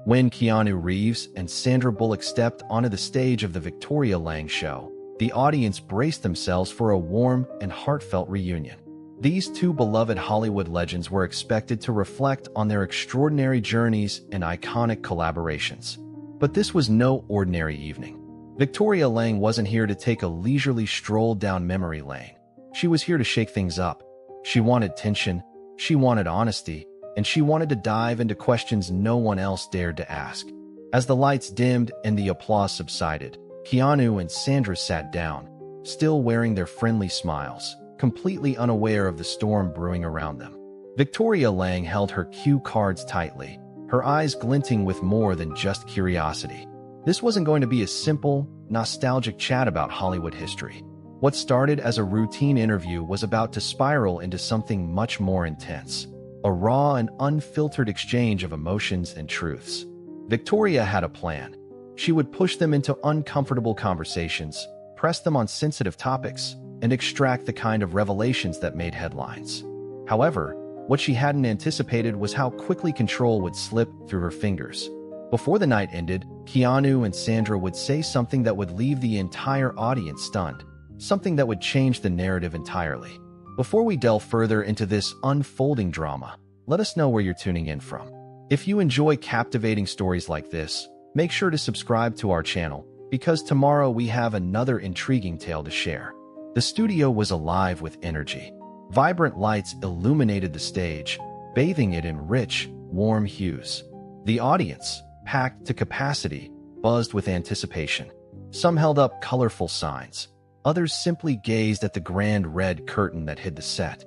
When Keanu Reeves and Sandra Bullock stepped onto the stage of the Victoria Lange show, the audience braced themselves for a warm and heartfelt reunion. These two beloved Hollywood legends were expected to reflect on their extraordinary journeys and iconic collaborations. But this was no ordinary evening. Victoria Lange wasn't here to take a leisurely stroll down memory lane. She was here to shake things up. She wanted tension, she wanted honesty, and she wanted to dive into questions no one else dared to ask. As the lights dimmed and the applause subsided, Keanu and Sandra sat down, still wearing their friendly smiles, completely unaware of the storm brewing around them. Victoria Lange held her cue cards tightly, her eyes glinting with more than just curiosity. This wasn't going to be a simple, nostalgic chat about Hollywood history. What started as a routine interview was about to spiral into something much more intense. A raw and unfiltered exchange of emotions and truths. Victoria had a plan. She would push them into uncomfortable conversations, press them on sensitive topics, and extract the kind of revelations that made headlines. However, what she hadn't anticipated was how quickly control would slip through her fingers. Before the night ended, Keanu and Sandra would say something that would leave the entire audience stunned, something that would change the narrative entirely. Before we delve further into this unfolding drama, let us know where you're tuning in from. If you enjoy captivating stories like this, make sure to subscribe to our channel, because tomorrow we have another intriguing tale to share. The studio was alive with energy. Vibrant lights illuminated the stage, bathing it in rich, warm hues. The audience, packed to capacity, buzzed with anticipation. Some held up colorful signs. Others simply gazed at the grand red curtain that hid the set.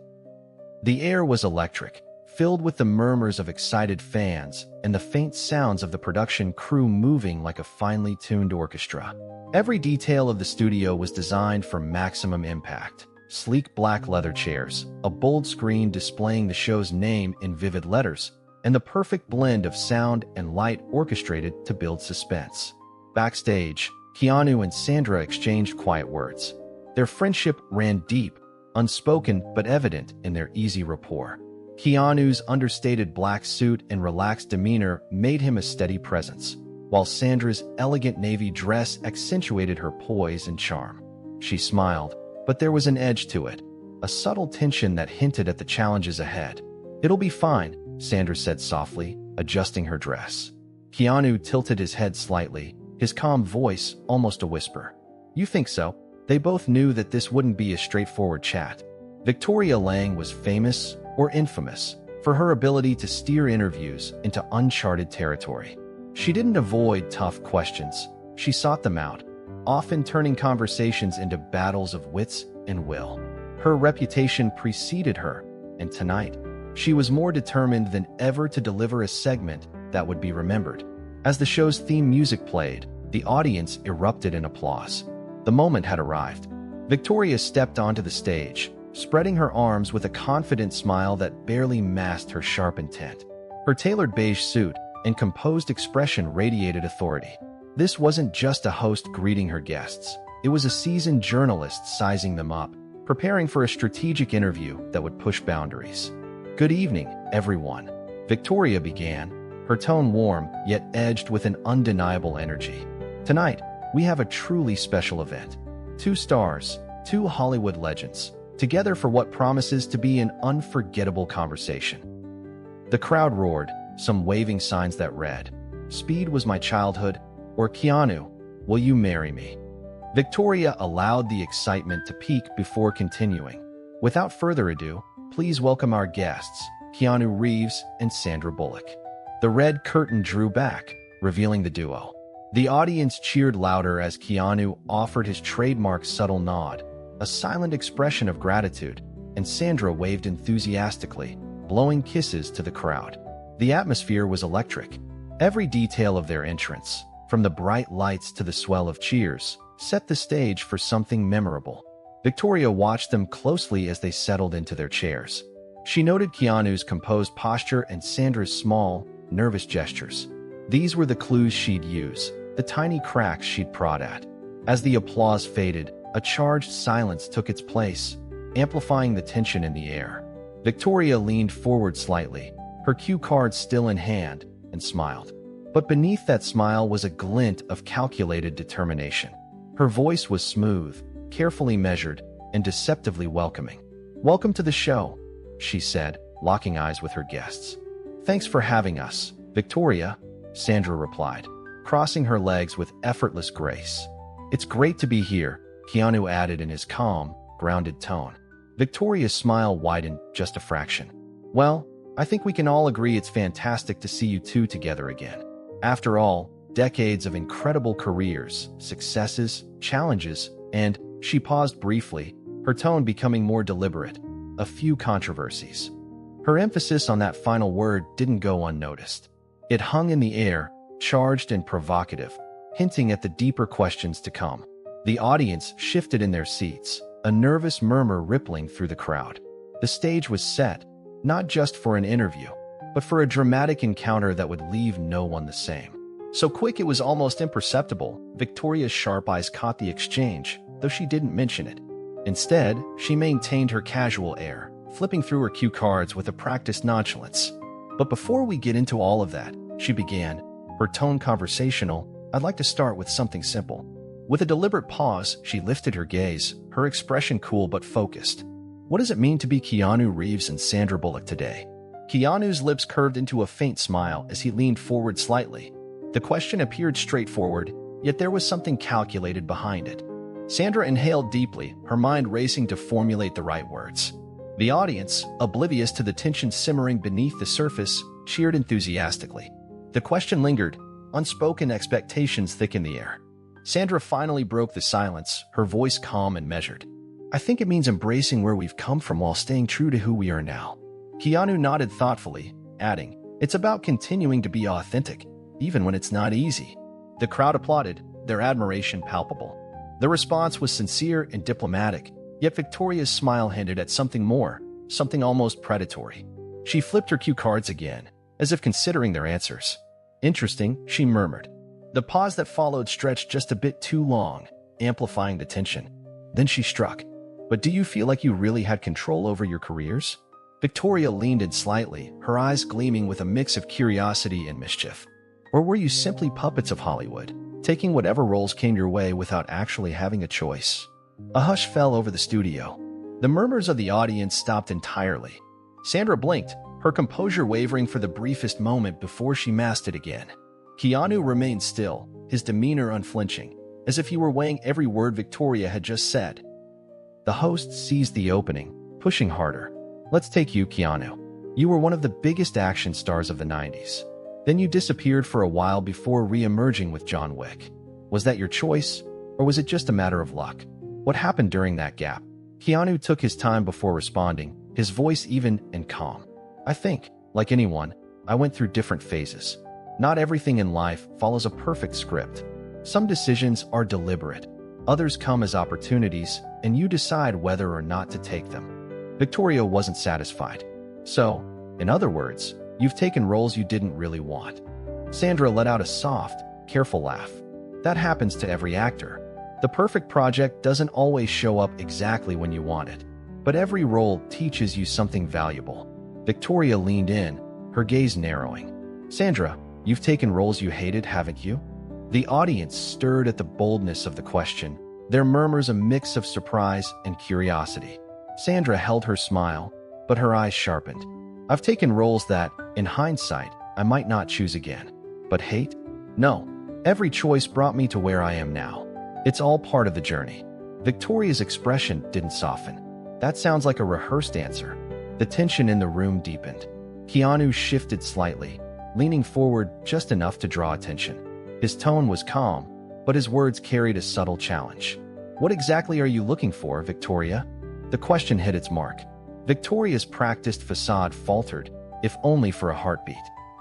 The air was electric, filled with the murmurs of excited fans and the faint sounds of the production crew moving like a finely tuned orchestra. Every detail of the studio was designed for maximum impact. Sleek black leather chairs, a bold screen displaying the show's name in vivid letters, and the perfect blend of sound and light orchestrated to build suspense. Backstage, Keanu and Sandra exchanged quiet words. Their friendship ran deep, unspoken but evident in their easy rapport. Keanu's understated black suit and relaxed demeanor made him a steady presence, while Sandra's elegant navy dress accentuated her poise and charm. She smiled, but there was an edge to it, a subtle tension that hinted at the challenges ahead. "It'll be fine," Sandra said softly, adjusting her dress. Keanu tilted his head slightly, his calm voice almost a whisper. "You think so?" They both knew that this wouldn't be a straightforward chat. Victoria Lange was famous, or infamous, for her ability to steer interviews into uncharted territory. She didn't avoid tough questions. She sought them out, often turning conversations into battles of wits and will. Her reputation preceded her, and tonight, she was more determined than ever to deliver a segment that would be remembered. As the show's theme music played, the audience erupted in applause. The moment had arrived. Victoria stepped onto the stage, spreading her arms with a confident smile that barely masked her sharp intent. Her tailored beige suit and composed expression radiated authority. This wasn't just a host greeting her guests. It was a seasoned journalist sizing them up, preparing for a strategic interview that would push boundaries. "Good evening, everyone," Victoria began, her tone warm, yet edged with an undeniable energy. "Tonight, we have a truly special event. Two stars, two Hollywood legends, together for what promises to be an unforgettable conversation." The crowd roared, some waving signs that read, "Speed was my childhood," or "Keanu, will you marry me?" Victoria allowed the excitement to peak before continuing. "Without further ado, please welcome our guests, Keanu Reeves and Sandra Bullock." The red curtain drew back, revealing the duo. The audience cheered louder as Keanu offered his trademark subtle nod, a silent expression of gratitude, and Sandra waved enthusiastically, blowing kisses to the crowd. The atmosphere was electric. Every detail of their entrance, from the bright lights to the swell of cheers, set the stage for something memorable. Victoria watched them closely as they settled into their chairs. She noted Keanu's composed posture and Sandra's small, nervous gestures. These were the clues she'd use, the tiny cracks she'd prod at. As the applause faded, a charged silence took its place, amplifying the tension in the air. Victoria leaned forward slightly, her cue card still in hand, and smiled. But beneath that smile was a glint of calculated determination. Her voice was smooth, carefully measured, and deceptively welcoming. "Welcome to the show," she said, locking eyes with her guests. "Thanks for having us, Victoria," Sandra replied, crossing her legs with effortless grace. "It's great to be here," Keanu added in his calm, grounded tone. Victoria's smile widened just a fraction. "Well, I think we can all agree it's fantastic to see you two together again. After all, decades of incredible careers, successes, challenges, and," she paused briefly, her tone becoming more deliberate, "a few controversies." Her emphasis on that final word didn't go unnoticed. It hung in the air, charged and provocative, hinting at the deeper questions to come. The audience shifted in their seats, a nervous murmur rippling through the crowd. The stage was set, not just for an interview, but for a dramatic encounter that would leave no one the same. So quick it was almost imperceptible, Victoria's sharp eyes caught the exchange, though she didn't mention it. Instead, she maintained her casual air, flipping through her cue cards with a practiced nonchalance. "But before we get into all of that," she began, her tone conversational, "I'd like to start with something simple." With a deliberate pause, she lifted her gaze, her expression cool but focused. "What does it mean to be Keanu Reeves and Sandra Bullock today?" Keanu's lips curved into a faint smile as he leaned forward slightly. The question appeared straightforward, yet there was something calculated behind it. Sandra inhaled deeply, her mind racing to formulate the right words. The audience, oblivious to the tension simmering beneath the surface, cheered enthusiastically. The question lingered, unspoken expectations thick in the air. Sandra finally broke the silence, her voice calm and measured. "I think it means embracing where we've come from while staying true to who we are now." Keanu nodded thoughtfully, adding, "It's about continuing to be authentic, even when it's not easy." The crowd applauded, their admiration palpable. The response was sincere and diplomatic, yet Victoria's smile hinted at something more, something almost predatory. She flipped her cue cards again, as if considering their answers. "Interesting," she murmured. The pause that followed stretched just a bit too long, amplifying the tension. Then she struck. "But do you feel like you really had control over your careers?" Victoria leaned in slightly, her eyes gleaming with a mix of curiosity and mischief. "Or were you simply puppets of Hollywood, taking whatever roles came your way without actually having a choice?" A hush fell over the studio. The murmurs of the audience stopped entirely. Sandra blinked, her composure wavering for the briefest moment before she masked it again. Keanu remained still, his demeanor unflinching, as if he were weighing every word Victoria had just said. The host seized the opening, pushing harder. "Let's take you, Keanu. You were one of the biggest action stars of the 90s. Then you disappeared for a while before re-emerging with John Wick. Was that your choice, or was it just a matter of luck? What happened during that gap?" Keanu took his time before responding, his voice even and calm. "I think, like anyone, I went through different phases. Not everything in life follows a perfect script. Some decisions are deliberate. Others come as opportunities, and you decide whether or not to take them." Victoria wasn't satisfied. "So, in other words, you've taken roles you didn't really want." Sandra let out a soft, careful laugh. "That happens to every actor. The perfect project doesn't always show up exactly when you want it, but every role teaches you something valuable." Victoria leaned in, her gaze narrowing. "Sandra, you've taken roles you hated, haven't you?" The audience stirred at the boldness of the question, their murmurs a mix of surprise and curiosity. Sandra held her smile, but her eyes sharpened. "I've taken roles that, in hindsight, I might not choose again. But hate? No. Every choice brought me to where I am now. It's all part of the journey." Victoria's expression didn't soften. "That sounds like a rehearsed answer." The tension in the room deepened. Keanu shifted slightly, leaning forward just enough to draw attention. His tone was calm, but his words carried a subtle challenge. "What exactly are you looking for, Victoria?" The question hit its mark. Victoria's practiced facade faltered, if only for a heartbeat.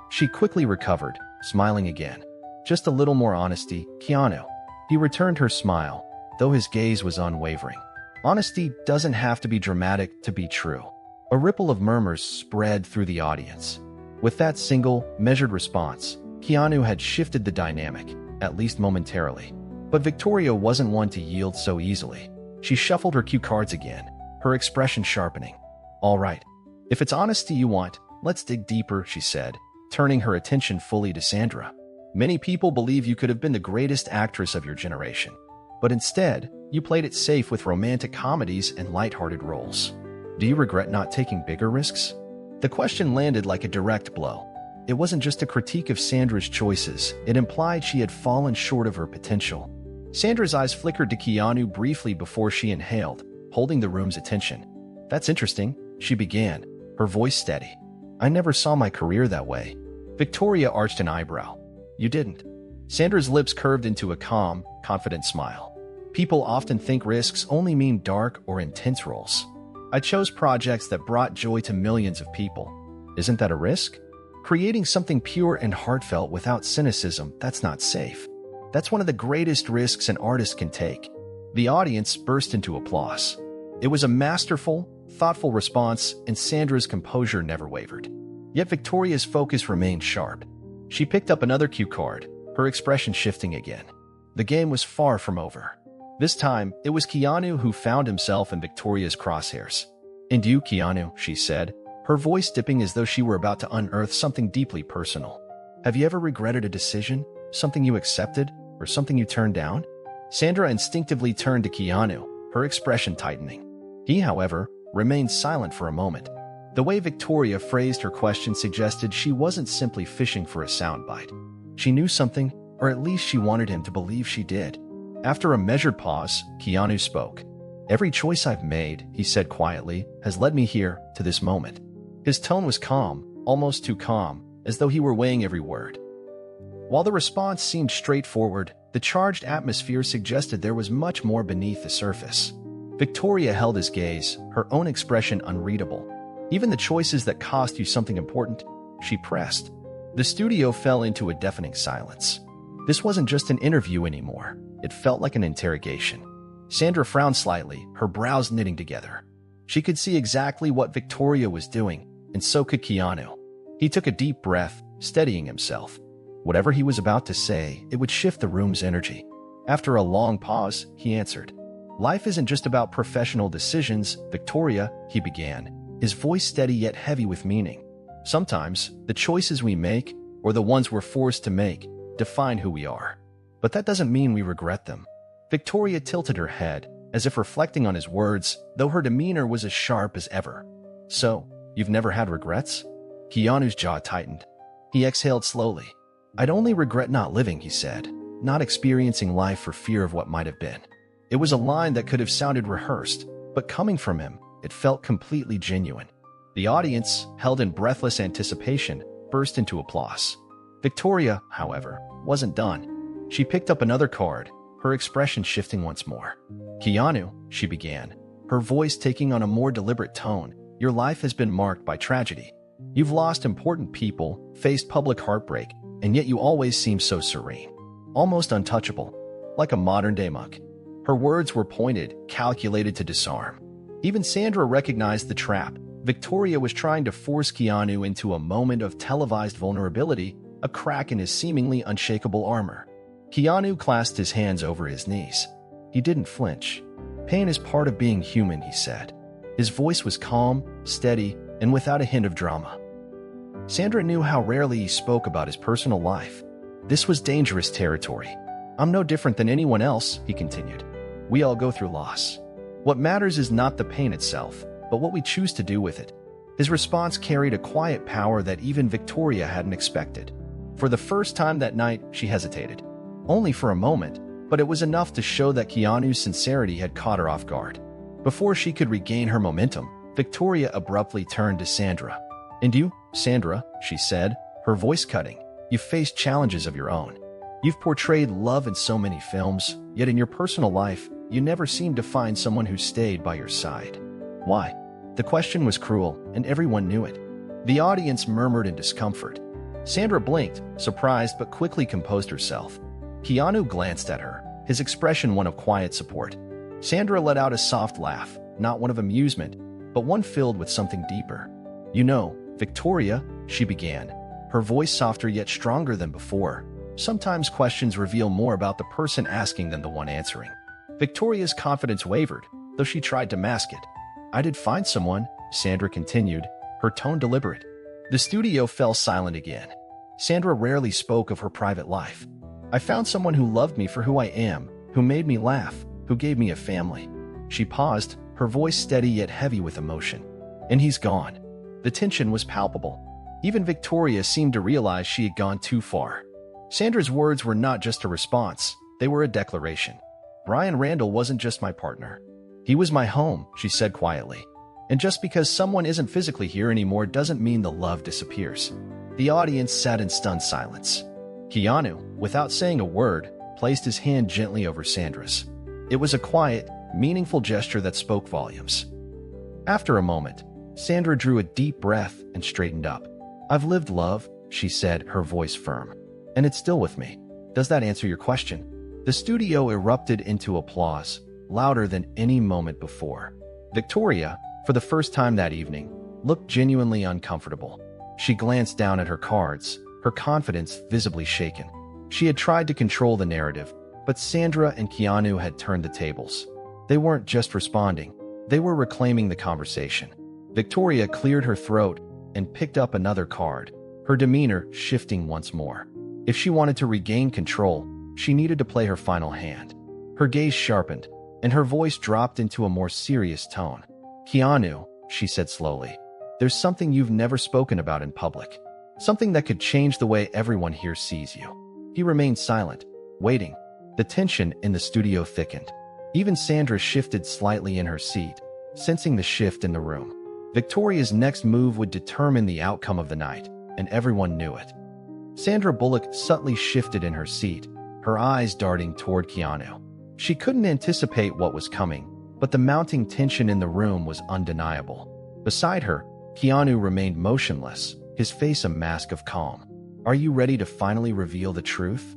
She quickly recovered, smiling again. "Just a little more honesty, Keanu." He returned her smile, though his gaze was unwavering. Honesty doesn't have to be dramatic to be true. A ripple of murmurs spread through the audience. With that single, measured response, Keanu had shifted the dynamic, at least momentarily. But Victoria wasn't one to yield so easily. She shuffled her cue cards again, her expression sharpening. "All right. If it's honesty you want, let's dig deeper," she said, turning her attention fully to Sandra. Many people believe you could have been the greatest actress of your generation, but instead, you played it safe with romantic comedies and lighthearted roles. Do you regret not taking bigger risks? The question landed like a direct blow. It wasn't just a critique of Sandra's choices, it implied she had fallen short of her potential. Sandra's eyes flickered to Keanu briefly before she inhaled, holding the room's attention. "That's interesting," she began, her voice steady. "I never saw my career that way." Victoria arched an eyebrow. "You didn't." Sandra's lips curved into a calm, confident smile. "People often think risks only mean dark or intense roles. I chose projects that brought joy to millions of people. Isn't that a risk? Creating something pure and heartfelt without cynicism, that's not safe. That's one of the greatest risks an artist can take." The audience burst into applause. It was a masterful, thoughtful response, and Sandra's composure never wavered. Yet Victoria's focus remained sharp. She picked up another cue card, her expression shifting again. The game was far from over. This time, it was Keanu who found himself in Victoria's crosshairs. "And you, Keanu," she said, her voice dipping as though she were about to unearth something deeply personal. "Have you ever regretted a decision, something you accepted, or something you turned down?" Sandra instinctively turned to Keanu, her expression tightening. He, however, remained silent for a moment. The way Victoria phrased her question suggested she wasn't simply fishing for a soundbite. She knew something, or at least she wanted him to believe she did. After a measured pause, Keanu spoke. "Every choice I've made," he said quietly, "has led me here, to this moment." His tone was calm, almost too calm, as though he were weighing every word. While the response seemed straightforward, the charged atmosphere suggested there was much more beneath the surface. Victoria held his gaze, her own expression unreadable. "Even the choices that cost you something important," she pressed. The studio fell into a deafening silence. This wasn't just an interview anymore. It felt like an interrogation. Sandra frowned slightly, her brows knitting together. She could see exactly what Victoria was doing, and so could Keanu. He took a deep breath, steadying himself. Whatever he was about to say, it would shift the room's energy. After a long pause, he answered. "Life isn't just about professional decisions, Victoria," he began, his voice steady yet heavy with meaning. "Sometimes, the choices we make, or the ones we're forced to make, define who we are. But that doesn't mean we regret them." Victoria tilted her head, as if reflecting on his words, though her demeanor was as sharp as ever. "So, you've never had regrets?" Keanu's jaw tightened. He exhaled slowly. "I'd only regret not living," he said, "not experiencing life for fear of what might have been." It was a line that could have sounded rehearsed, but coming from him, it felt completely genuine. The audience, held in breathless anticipation, burst into applause. Victoria, however, wasn't done. She picked up another card, her expression shifting once more. "Keanu," she began, her voice taking on a more deliberate tone, "your life has been marked by tragedy. You've lost important people, faced public heartbreak, and yet you always seem so serene, almost untouchable, like a modern-day monk." Her words were pointed, calculated to disarm. Even Sandra recognized the trap. Victoria was trying to force Keanu into a moment of televised vulnerability, a crack in his seemingly unshakable armor. Keanu clasped his hands over his knees. He didn't flinch. "Pain is part of being human," he said. His voice was calm, steady, and without a hint of drama. Sandra knew how rarely he spoke about his personal life. This was dangerous territory. "I'm no different than anyone else," he continued. "We all go through loss. What matters is not the pain itself, but what we choose to do with it." His response carried a quiet power that even Victoria hadn't expected. For the first time that night, she hesitated. Only for a moment, but it was enough to show that Keanu's sincerity had caught her off guard. Before she could regain her momentum, Victoria abruptly turned to Sandra. "And you, Sandra," she said, her voice cutting, "you've faced challenges of your own. You've portrayed love in so many films, yet in your personal life, you never seemed to find someone who stayed by your side. Why?" The question was cruel, and everyone knew it. The audience murmured in discomfort. Sandra blinked, surprised but quickly composed herself. Keanu glanced at her, his expression one of quiet support. Sandra let out a soft laugh, not one of amusement, but one filled with something deeper. "You know, Victoria," she began, her voice softer yet stronger than before. "Sometimes questions reveal more about the person asking than the one answering." Victoria's confidence wavered, though she tried to mask it. "I did find someone," Sandra continued, her tone deliberate. The studio fell silent again. Sandra rarely spoke of her private life. I found someone who loved me for who I am, who made me laugh, who gave me a family. She paused, her voice steady yet heavy with emotion. And he's gone. The tension was palpable. Even Victoria seemed to realize she had gone too far. Sandra's words were not just a response, they were a declaration. Brian Randall wasn't just my partner. He was my home, she said quietly. And just because someone isn't physically here anymore doesn't mean the love disappears. The audience sat in stunned silence. Keanu, without saying a word, placed his hand gently over Sandra's. It was a quiet, meaningful gesture that spoke volumes. After a moment, Sandra drew a deep breath and straightened up. I've lived love, she said, her voice firm. And it's still with me. Does that answer your question? The studio erupted into applause, louder than any moment before. Victoria, for the first time that evening, looked genuinely uncomfortable. She glanced down at her cards, her confidence visibly shaken. She had tried to control the narrative, but Sandra and Keanu had turned the tables. They weren't just responding, they were reclaiming the conversation. Victoria cleared her throat and picked up another card, her demeanor shifting once more. If she wanted to regain control, she needed to play her final hand. Her gaze sharpened, and her voice dropped into a more serious tone. Keanu, she said slowly, there's something you've never spoken about in public. Something that could change the way everyone here sees you. He remained silent, waiting. The tension in the studio thickened. Even Sandra shifted slightly in her seat, sensing the shift in the room. Victoria's next move would determine the outcome of the night, and everyone knew it. Sandra Bullock subtly shifted in her seat, her eyes darting toward Keanu. She couldn't anticipate what was coming, but the mounting tension in the room was undeniable. Beside her, Keanu remained motionless, his face a mask of calm. Are you ready to finally reveal the truth?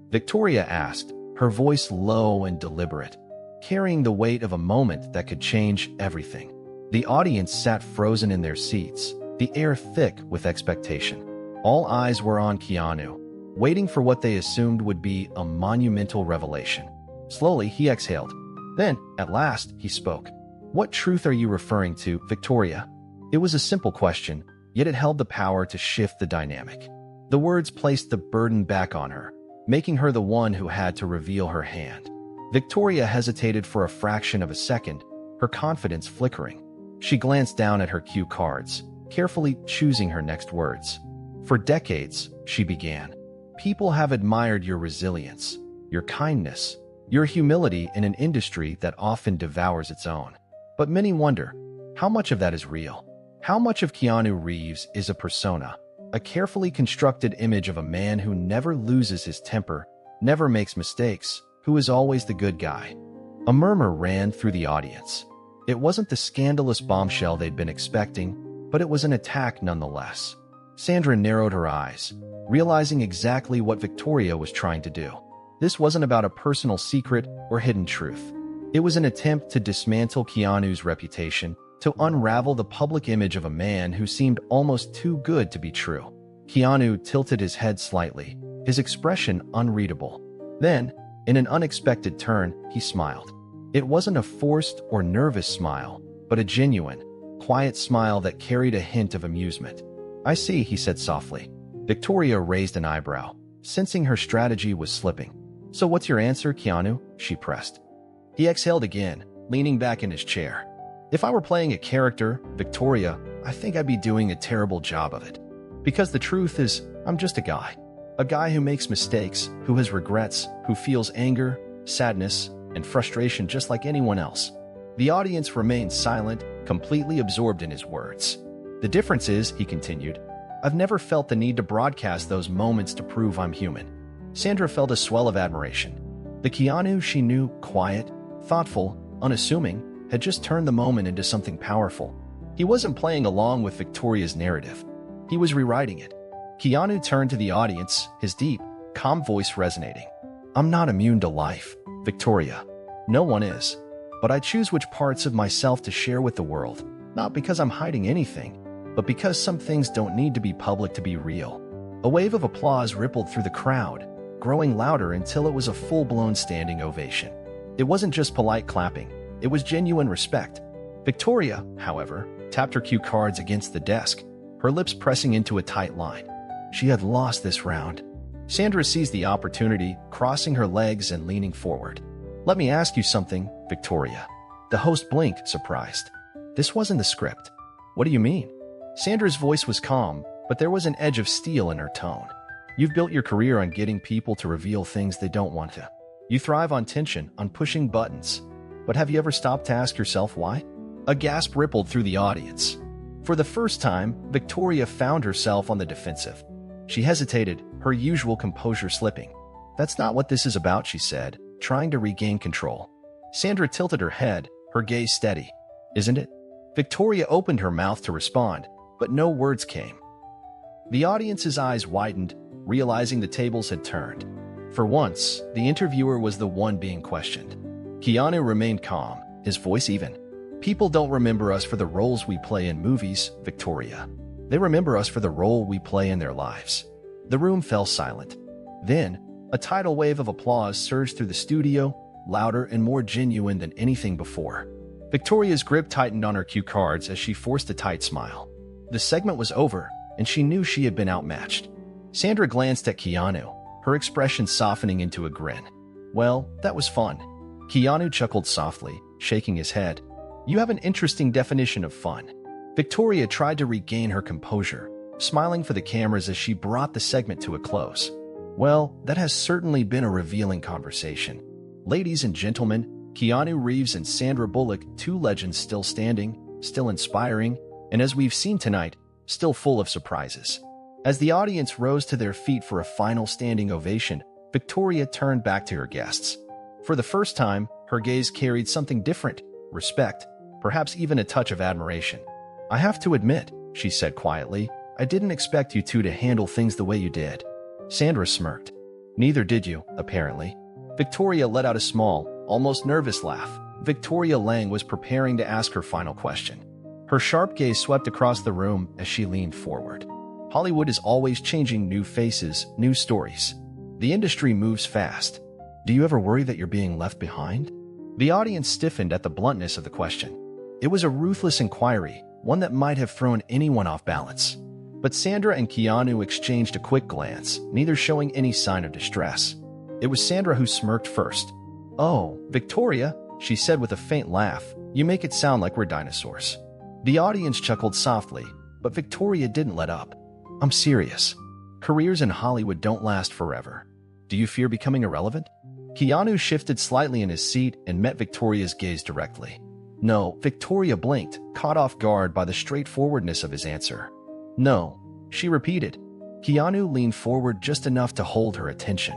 Victoria asked, her voice low and deliberate, carrying the weight of a moment that could change everything. The audience sat frozen in their seats, the air thick with expectation. All eyes were on Keanu, waiting for what they assumed would be a monumental revelation. Slowly, he exhaled. Then, at last, he spoke. What truth are you referring to, Victoria? It was a simple question, yet it held the power to shift the dynamic. The words placed the burden back on her, making her the one who had to reveal her hand. Victoria hesitated for a fraction of a second, her confidence flickering. She glanced down at her cue cards, carefully choosing her next words. For decades, she began, people have admired your resilience, your kindness, your humility in an industry that often devours its own. But many wonder, how much of that is real? How much of Keanu Reeves is a persona, a carefully constructed image of a man who never loses his temper, never makes mistakes, who is always the good guy? A murmur ran through the audience. It wasn't the scandalous bombshell they'd been expecting, but it was an attack nonetheless. Sandra narrowed her eyes, realizing exactly what Victoria was trying to do. This wasn't about a personal secret or hidden truth. It was an attempt to dismantle Keanu's reputation, to unravel the public image of a man who seemed almost too good to be true. Keanu tilted his head slightly, his expression unreadable. Then, in an unexpected turn, he smiled. It wasn't a forced or nervous smile, but a genuine, quiet smile that carried a hint of amusement. I see, he said softly. Victoria raised an eyebrow, sensing her strategy was slipping. So what's your answer, Keanu? She pressed. He exhaled again, leaning back in his chair. If I were playing a character, Victoria, I think I'd be doing a terrible job of it. Because the truth is, I'm just a guy. A guy who makes mistakes, who has regrets, who feels anger, sadness, and frustration just like anyone else. The audience remained silent, completely absorbed in his words. The difference is, he continued, I've never felt the need to broadcast those moments to prove I'm human. Sandra felt a swell of admiration. The Keanu she knew, quiet, thoughtful, unassuming, had just turned the moment into something powerful. He wasn't playing along with Victoria's narrative. He was rewriting it. Keanu turned to the audience, his deep, calm voice resonating. I'm not immune to life, Victoria. No one is. But I choose which parts of myself to share with the world, not because I'm hiding anything, but because some things don't need to be public to be real. A wave of applause rippled through the crowd, growing louder until it was a full-blown standing ovation. It wasn't just polite clapping, it was genuine respect. Victoria, however, tapped her cue cards against the desk, her lips pressing into a tight line. She had lost this round. Sandra seized the opportunity, crossing her legs and leaning forward. "Let me ask you something, Victoria." The host blinked, surprised. This wasn't the script. "What do you mean?" Sandra's voice was calm, but there was an edge of steel in her tone. "You've built your career on getting people to reveal things they don't want to. You thrive on tension, on pushing buttons. But have you ever stopped to ask yourself why?" A gasp rippled through the audience. For the first time, Victoria found herself on the defensive. She hesitated, her usual composure slipping. "That's not what this is about," she said, trying to regain control. Sandra tilted her head, her gaze steady. "Isn't it?" Victoria opened her mouth to respond, but no words came. The audience's eyes widened, realizing the tables had turned. For once, the interviewer was the one being questioned. Keanu remained calm, his voice even. "People don't remember us for the roles we play in movies, Victoria. They remember us for the role we play in their lives." The room fell silent. Then, a tidal wave of applause surged through the studio, louder and more genuine than anything before. Victoria's grip tightened on her cue cards as she forced a tight smile. The segment was over, and she knew she had been outmatched. Sandra glanced at Keanu, her expression softening into a grin. "Well, that was fun." Keanu chuckled softly, shaking his head. "You have an interesting definition of fun." Victoria tried to regain her composure, smiling for the cameras as she brought the segment to a close. "Well, that has certainly been a revealing conversation. Ladies and gentlemen, Keanu Reeves and Sandra Bullock, two legends still standing, still inspiring, and as we've seen tonight, still full of surprises." As the audience rose to their feet for a final standing ovation, Victoria turned back to her guests. For the first time, her gaze carried something different: respect, perhaps even a touch of admiration. "I have to admit," she said quietly, "I didn't expect you two to handle things the way you did." Sandra smirked. "Neither did you, apparently." Victoria let out a small, almost nervous laugh. Victoria Lang was preparing to ask her final question. Her sharp gaze swept across the room as she leaned forward. Hollywood is always changing, new faces, new stories. The industry moves fast. Do you ever worry that you're being left behind? The audience stiffened at the bluntness of the question. It was a ruthless inquiry, one that might have thrown anyone off balance. But Sandra and Keanu exchanged a quick glance, neither showing any sign of distress. It was Sandra who smirked first. "Oh, Victoria," she said with a faint laugh, "you make it sound like we're dinosaurs." The audience chuckled softly, but Victoria didn't let up. "I'm serious. Careers in Hollywood don't last forever. Do you fear becoming irrelevant?" Keanu shifted slightly in his seat and met Victoria's gaze directly. "No," Victoria blinked, caught off guard by the straightforwardness of his answer. "No," she repeated. Keanu leaned forward just enough to hold her attention.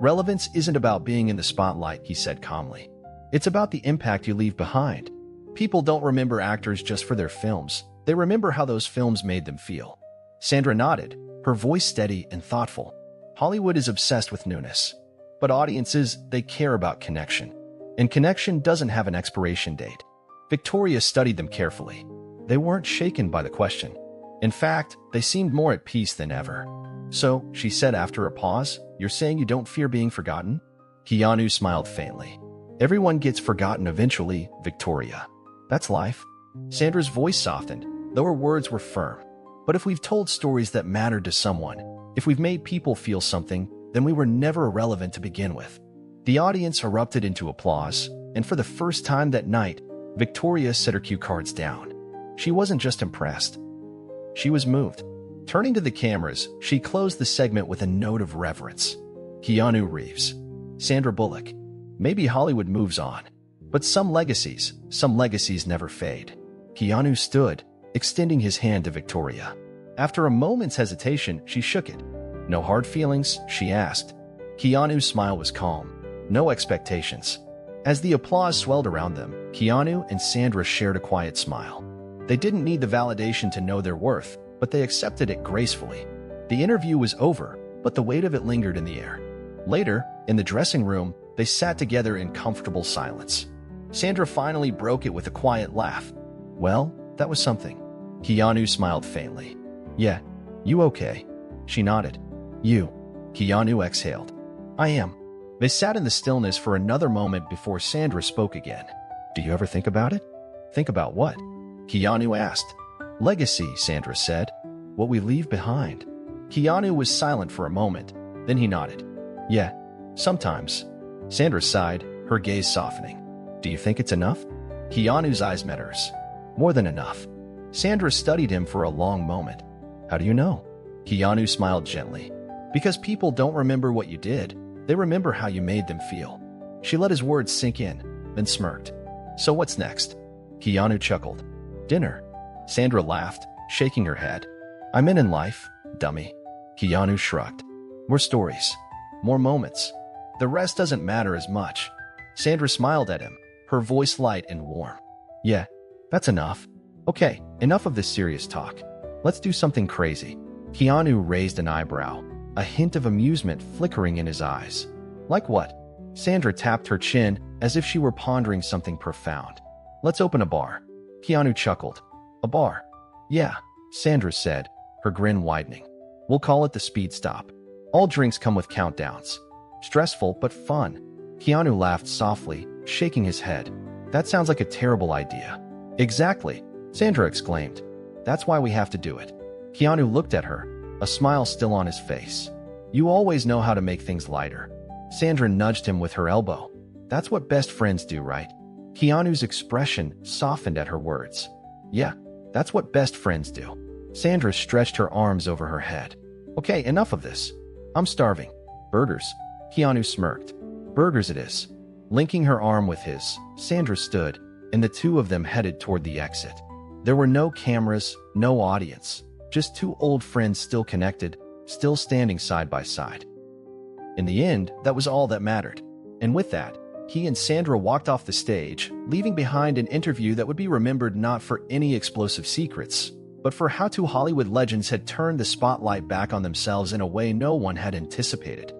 "Relevance isn't about being in the spotlight," he said calmly. "It's about the impact you leave behind. People don't remember actors just for their films. They remember how those films made them feel." Sandra nodded, her voice steady and thoughtful. "Hollywood is obsessed with newness. But audiences, they care about connection. And connection doesn't have an expiration date." Victoria studied them carefully. They weren't shaken by the question. In fact, they seemed more at peace than ever. "So," she said after a pause, "you're saying you don't fear being forgotten?" Keanu smiled faintly. "Everyone gets forgotten eventually, Victoria. That's life." Sandra's voice softened, though her words were firm. "But if we've told stories that mattered to someone, if we've made people feel something, then we were never irrelevant to begin with." The audience erupted into applause, and for the first time that night, Victoria set her cue cards down. She wasn't just impressed. She was moved. Turning to the cameras, she closed the segment with a note of reverence. Keanu Reeves, Sandra Bullock. Maybe Hollywood moves on, but some legacies never fade. Keanu stood, extending his hand to Victoria. After a moment's hesitation, she shook it. "No hard feelings?" she asked. Keanu's smile was calm. No expectations. As the applause swelled around them, Keanu and Sandra shared a quiet smile. They didn't need the validation to know their worth, but they accepted it gracefully. The interview was over, but the weight of it lingered in the air. Later, in the dressing room, they sat together in comfortable silence. Sandra finally broke it with a quiet laugh. "Well, that was something." Keanu smiled faintly. "Yeah, you okay?" She nodded. "You?" Keanu exhaled. "I am." They sat in the stillness for another moment before Sandra spoke again. "Do you ever think about it?" "Think about what?" Keanu asked. "Legacy," Sandra said. "What we leave behind." Keanu was silent for a moment, then he nodded. Yeah, sometimes. Sandra sighed, her gaze softening. Do you think it's enough? Keanu's eyes met hers. More than enough. Sandra studied him for a long moment. How do you know? Keanu smiled gently. Because people don't remember what you did. They remember how you made them feel. She let his words sink in, then smirked. So what's next? Keanu chuckled. Dinner. Sandra laughed, shaking her head. I'm in life, dummy. Keanu shrugged. More stories. More moments. The rest doesn't matter as much. Sandra smiled at him, her voice light and warm. Yeah, that's enough. Okay, enough of this serious talk. Let's do something crazy. Keanu raised an eyebrow, a hint of amusement flickering in his eyes. Like what? Sandra tapped her chin as if she were pondering something profound. Let's open a bar. Keanu chuckled. A bar? Yeah, Sandra said, her grin widening. We'll call it the Speed Stop. All drinks come with countdowns. Stressful but fun. Keanu laughed softly, shaking his head. That sounds like a terrible idea. Exactly, Sandra exclaimed. That's why we have to do it. Keanu looked at her, a smile still on his face. You always know how to make things lighter. Sandra nudged him with her elbow. That's what best friends do, right? Keanu's expression softened at her words. Yeah, that's what best friends do. Sandra stretched her arms over her head. Okay, enough of this. I'm starving. Burgers. Keanu smirked. Burgers it is. Linking her arm with his, Sandra stood, and the two of them headed toward the exit. There were no cameras, no audience, just two old friends still connected, still standing side by side. In the end, that was all that mattered. And with that, he and Sandra walked off the stage, leaving behind an interview that would be remembered not for any explosive secrets, but for how two Hollywood legends had turned the spotlight back on themselves in a way no one had anticipated.